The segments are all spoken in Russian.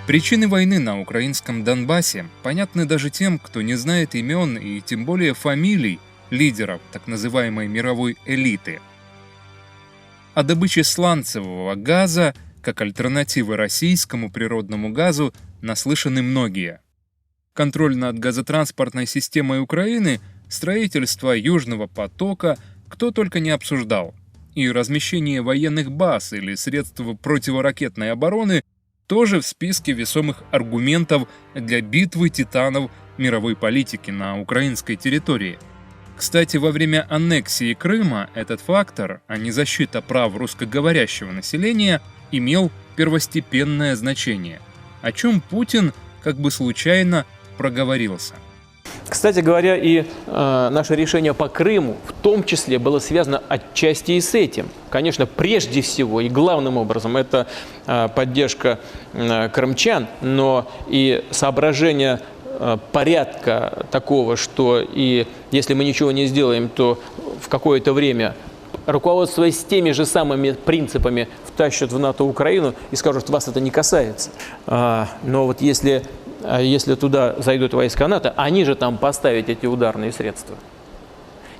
Причины войны на украинском Донбассе понятны даже тем, кто не знает имен и тем более фамилий лидеров так называемой мировой элиты. О добыче сланцевого газа как альтернативы российскому природному газу наслышаны многие. Контроль над газотранспортной системой Украины, строительство Южного потока кто только не обсуждал. И размещение военных баз или средств противоракетной обороны тоже в списке весомых аргументов для битвы титанов мировой политики на украинской территории. Кстати, во время аннексии Крыма этот фактор, а не защита прав русскоговорящего населения, имел первостепенное значение, о чем Путин как бы случайно проговорился. Кстати говоря, и наше решение по Крыму в том числе было связано отчасти и с этим. Конечно, прежде всего и главным образом это поддержка крымчан, но и соображение порядка такого, что и если мы ничего не сделаем, то в какое-то время, руководствуясь теми же самыми принципами, втащат в НАТО Украину и скажут, вас это не касается. Но вот если туда зайдут войска НАТО, они же там поставят эти ударные средства.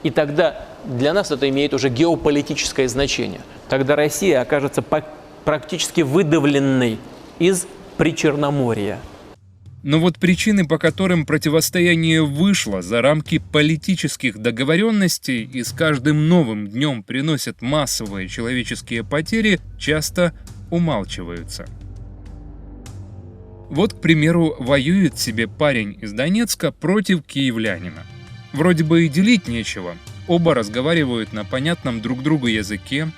И тогда для нас это имеет уже геополитическое значение. Тогда Россия окажется практически выдавленной из Причерноморья. Но вот причины, по которым противостояние вышло за рамки политических договоренностей и с каждым новым днем приносят массовые человеческие потери, часто умалчиваются. Вот, к примеру, воюет себе парень из Донецка против киевлянина. Вроде бы и делить нечего, оба разговаривают на понятном друг другу языке,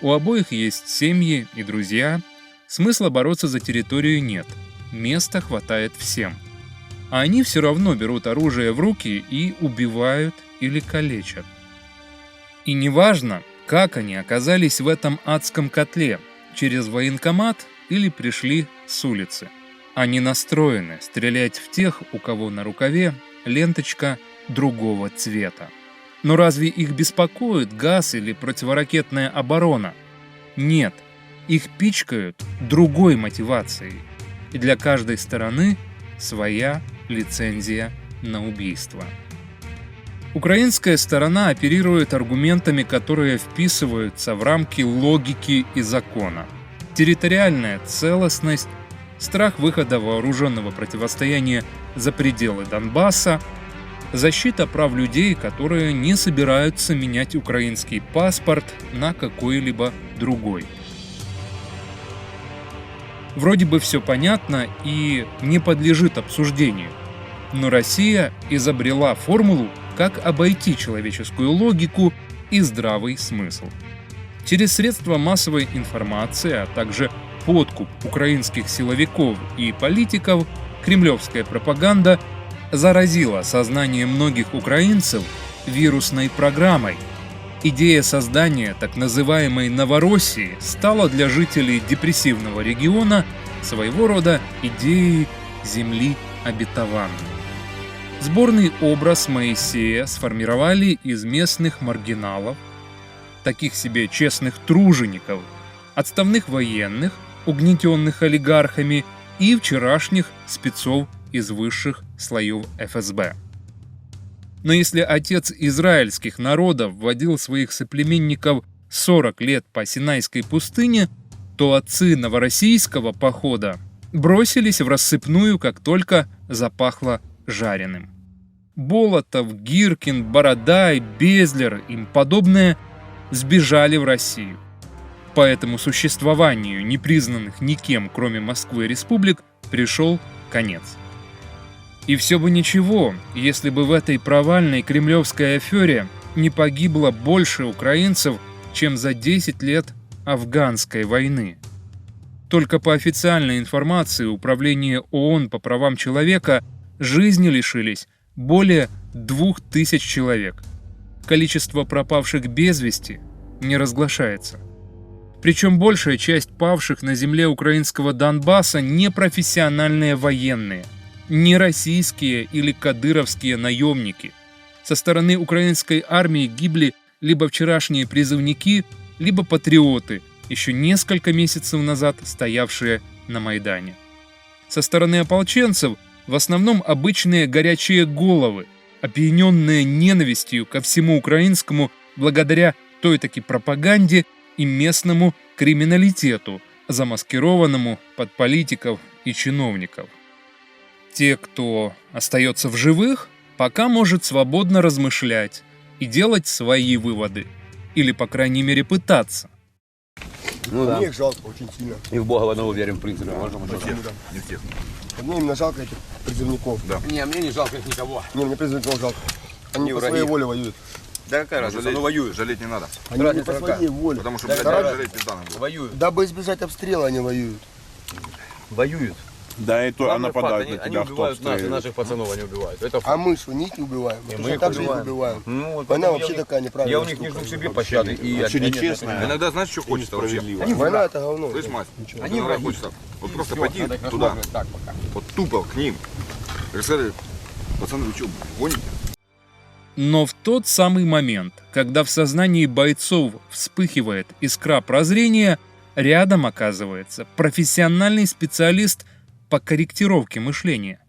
у обоих есть семьи и друзья, смысла бороться за территорию нет, места хватает всем. А они все равно берут оружие в руки и убивают или калечат. И неважно, как они оказались в этом адском котле, через военкомат или пришли с улицы. Они настроены стрелять в тех, у кого на рукаве ленточка другого цвета. Но разве их беспокоит газ или противоракетная оборона? Нет, их пичкают другой мотивацией. И для каждой стороны своя лицензия на убийство. Украинская сторона оперирует аргументами, которые вписываются в рамки логики и закона. Территориальная целостность, страх выхода вооруженного противостояния за пределы Донбасса, защита прав людей, которые не собираются менять украинский паспорт на какой-либо другой. Вроде бы все понятно и не подлежит обсуждению, но Россия изобрела формулу, как обойти человеческую логику и здравый смысл. Через средства массовой информации, а также подкуп украинских силовиков и политиков, кремлевская пропаганда заразила сознание многих украинцев вирусной программой. Идея создания так называемой Новороссии стала для жителей депрессивного региона своего рода идеей земли обетованной. Сборный образ Моисея сформировали из местных маргиналов, таких себе честных тружеников, отставных военных, угнетенных олигархами, и вчерашних спецов из высших слоев ФСБ. Но если отец израильских народов водил своих соплеменников 40 лет по Синайской пустыне, то отцы новороссийского похода бросились в рассыпную, как только запахло жареным. Болотов, Гиркин, Бородай, Безлер им подобные сбежали в Россию. Поэтому существованию непризнанных никем, кроме Москвы, республик пришел конец. И все бы ничего, если бы в этой провальной кремлевской афере не погибло больше украинцев, чем за 10 лет афганской войны. Только по официальной информации Управления ООН по правам человека жизни лишились более 2000 человек. Количество пропавших без вести не разглашается. Причем большая часть павших на земле украинского Донбасса не профессиональные военные, не российские или кадыровские наемники. Со стороны украинской армии гибли либо вчерашние призывники, либо патриоты, еще несколько месяцев назад стоявшие на Майдане. Со стороны ополченцев в основном обычные горячие головы, опьяненные ненавистью ко всему украинскому благодаря той-таки пропаганде и местному криминалитету, замаскированному под политиков и чиновников. Те, кто остается в живых, пока может свободно размышлять и делать свои выводы, или, по крайней мере, пытаться. Ну да. Мне их жалко очень сильно. И в Бога в одного верим, в принципе. Не всех. Мне именно жалко этих призывников. Да. Не, мне не жалко их никого. Не, мне призывников жалко. Они по своей воле воюют. Да какая разница, ну воюют, жалеть не надо. Они не по своей воле. Потому что, Да, блядь, да, жалеть пизда нам будет. Воюют. Дабы избежать обстрела, они воюют. Воюют. Да, и то, а нападают на они тебя, кто убивают нас, и обстреливает. наших пацанов они убивают. Это А мы что, нить убиваем? И Мы мы их так же их убиваем. убиваем. Ну, вот Война поэтому вообще я у них- такая неправильная. Я у них не жду к себе пощады. И Вообще они- нечестно. Иногда знаешь, что хочется вообще? Несправедливо. Война это говно. Слышь, мать, Ничего. иногда хочется вот просто пойти туда, вот тупо к ним. И сказали, пацаны, вы что, гоните? Но в тот самый момент, когда в сознании бойцов вспыхивает искра прозрения, рядом оказывается профессиональный специалист по корректировке мышления.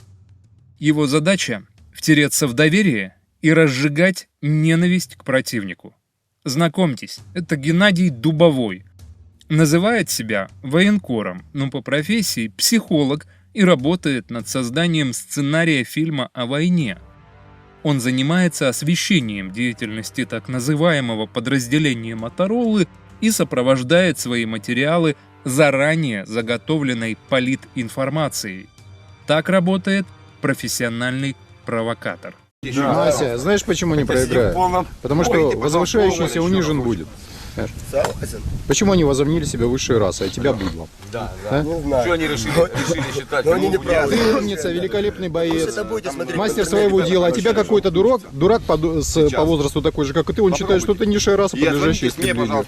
Его задача – втереться в доверие и разжигать ненависть к противнику. Знакомьтесь, это Геннадий Дубовой. Называет себя военкором, но по профессии психолог и работает над созданием сценария фильма о войне. Он занимается освещением деятельности так называемого подразделения Моторолы и сопровождает свои материалы заранее заготовленной политинформацией. Так работает профессиональный провокатор. Вася, знаешь, почему не проиграют? Потому что возвышающийся унижен будет. Согласен. Почему они возомнили себя высшей расой, а тебя быдлом? Да, А? Не знаю. Что они решили считать? Но они не правы. Ты умница, великолепный боец, Это будете смотреть. мастер своего дела, а тебя какой-то дурак по возрасту такой же, как и ты, он считает, что ты низшая раса, подлежащая истреблению.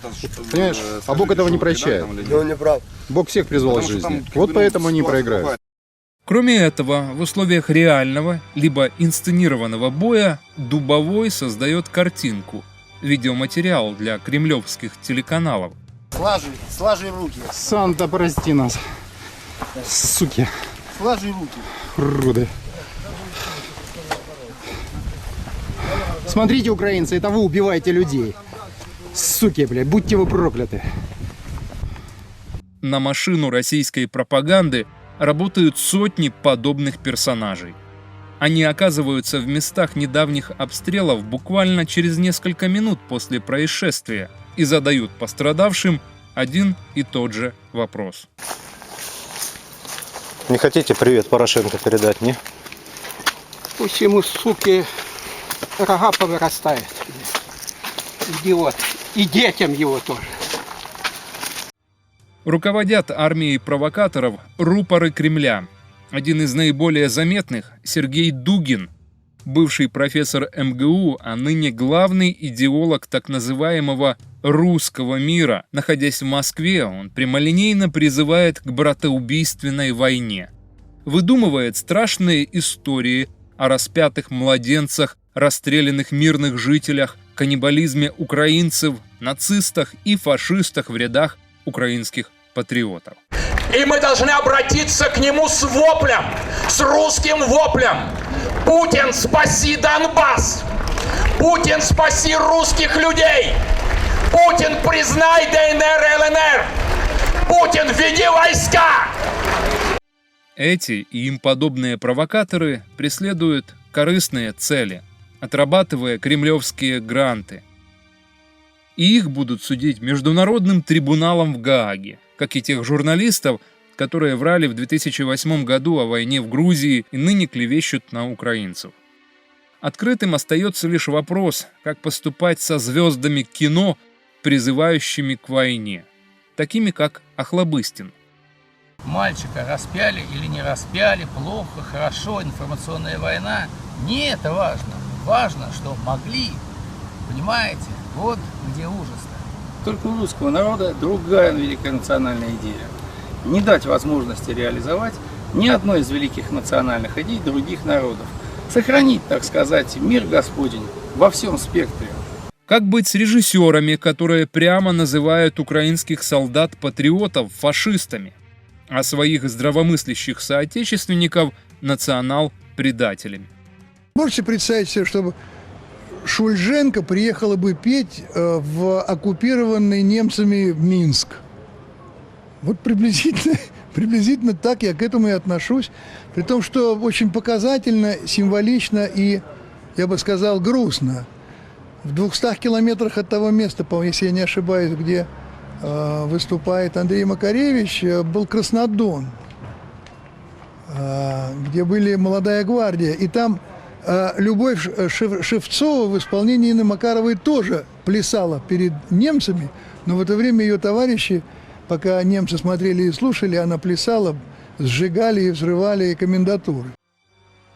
Понимаешь? А Бог этого не прощает. Но он не прав. Бог всех призвал к жизни. Вот поэтому они и проиграют. Кроме этого, в условиях реального либо инсценированного боя Дубовой создает картинку, видеоматериал для кремлевских телеканалов. Сложи руки. Санта, прости нас. Суки, Сложи руки. уроды. Смотрите, украинцы, это вы убиваете людей. Суки, блядь, будьте вы прокляты. На машину российской пропаганды работают сотни подобных персонажей. Они оказываются в местах недавних обстрелов буквально через несколько минут после происшествия и задают пострадавшим один и тот же вопрос. Не хотите привет Порошенко передать, не? Пусть ему, суки, рога повырастают. Идиот. И детям его тоже. Руководят армией провокаторов рупоры Кремля. Один из наиболее заметных – Сергей Дугин, бывший профессор МГУ, а ныне главный идеолог так называемого «русского мира». Находясь в Москве, он прямолинейно призывает к братоубийственной войне. Выдумывает страшные истории о распятых младенцах, расстрелянных мирных жителях, каннибализме украинцев, нацистах и фашистах в рядах украинских патриотов. И мы должны обратиться к нему с воплем, с русским воплем. Путин, спаси Донбасс! Путин, спаси русских людей! Путин, признай ДНР и ЛНР! Путин, введи войска! Эти и им подобные провокаторы преследуют корыстные цели, отрабатывая кремлевские гранты. И их будут судить Международным трибуналом в Гааге, как и тех журналистов, которые врали в 2008 году о войне в Грузии и ныне клевещут на украинцев. Открытым остается лишь вопрос, как поступать со звездами кино, призывающими к войне, такими как Охлобыстин. Мальчика распяли или не распяли, плохо, хорошо, информационная война. Не это важно. Важно, что могли. Понимаете? Вот где ужас-то. Только у русского народа другая великая национальная идея. Не дать возможности реализовать ни одной из великих национальных идей других народов. Сохранить, так сказать, мир Господень во всем спектре. Как быть с режиссерами, которые прямо называют украинских солдат-патриотов фашистами? а своих здравомыслящих соотечественников национал-предателями. Можете представить себе, чтобы Шульженко приехала бы петь в оккупированный немцами Минск? Вот приблизительно так я к этому и отношусь. При том, что очень показательно, символично и, я бы сказал, грустно. В 200 километрах от того места, если я не ошибаюсь, где выступает Андрей Макаревич, был Краснодон, где были «Молодая гвардия». И там Любовь Шевцова в исполнении Инны Макаровой тоже плясала перед немцами, но в это время ее товарищи, пока немцы смотрели и слушали, она плясала, сжигали и взрывали комендатуры.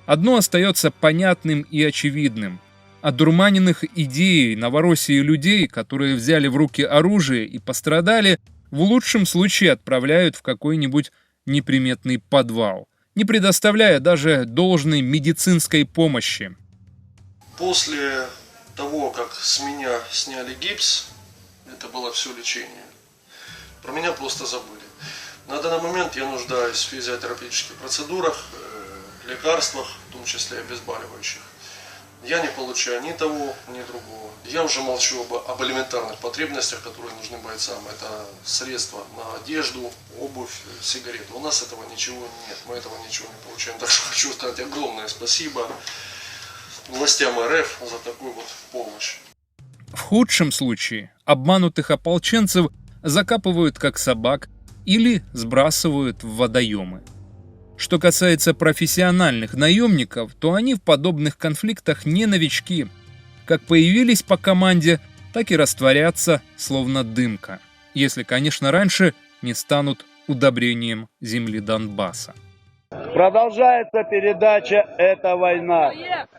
Одно остается понятным и очевидным. Одурманенных идеей Новороссии людей, которые взяли в руки оружие и пострадали, в лучшем случае отправляют в какой-нибудь неприметный подвал, не предоставляя даже должной медицинской помощи. После того, как с меня сняли гипс, это было все лечение, про меня просто забыли. На данный момент я нуждаюсь в физиотерапевтических процедурах, лекарствах, в том числе обезболивающих. Я не получаю ни того, ни другого. Я уже молчу об элементарных потребностях, которые нужны бойцам. Это средства на одежду, обувь, сигареты. У нас этого ничего нет, мы этого ничего не получаем. Так что хочу сказать огромное спасибо властям РФ за такую вот помощь. В худшем случае обманутых ополченцев закапывают как собак или сбрасывают в водоемы. Что касается профессиональных наемников, то они в подобных конфликтах не новички. Как появились по команде, так и растворятся, словно дымка. Если, конечно, раньше не станут удобрением земли Донбасса. Продолжается передача «Это война».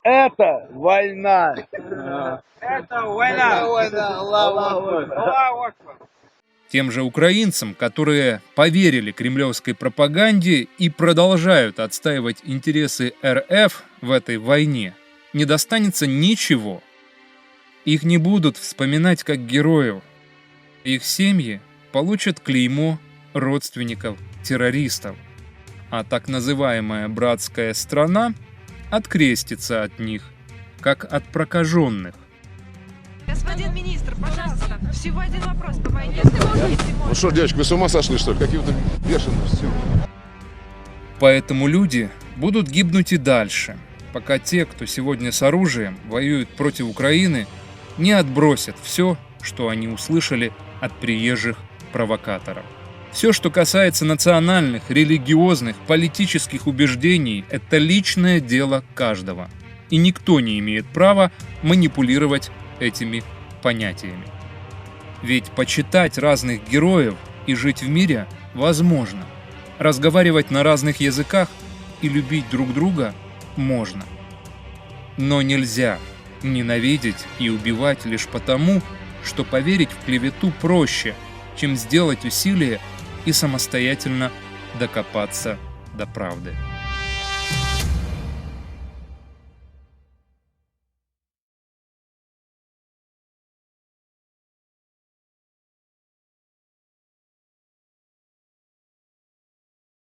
Это война. Это война. Тем же украинцам, которые поверили кремлевской пропаганде и продолжают отстаивать интересы РФ в этой войне, не достанется ничего. Их не будут вспоминать как героев. Их семьи получат клеймо родственников террористов, а так называемая братская страна открестится от них, как от прокаженных. Господин министр, пожалуйста, всего один вопрос по войне. Ну что, девочка, вы с ума сошли, что ли? Какие-то бешеные. Поэтому люди будут гибнуть и дальше, пока те, кто сегодня с оружием воюют против Украины, не отбросят все, что они услышали от приезжих провокаторов. Все, что касается национальных, религиозных, политических убеждений, это личное дело каждого. И никто не имеет права манипулировать этими понятиями. Ведь почитать разных героев и жить в мире возможно. Разговаривать на разных языках и любить друг друга можно. Но нельзя ненавидеть и убивать лишь потому, что поверить в клевету проще, чем сделать усилие и самостоятельно докопаться до правды.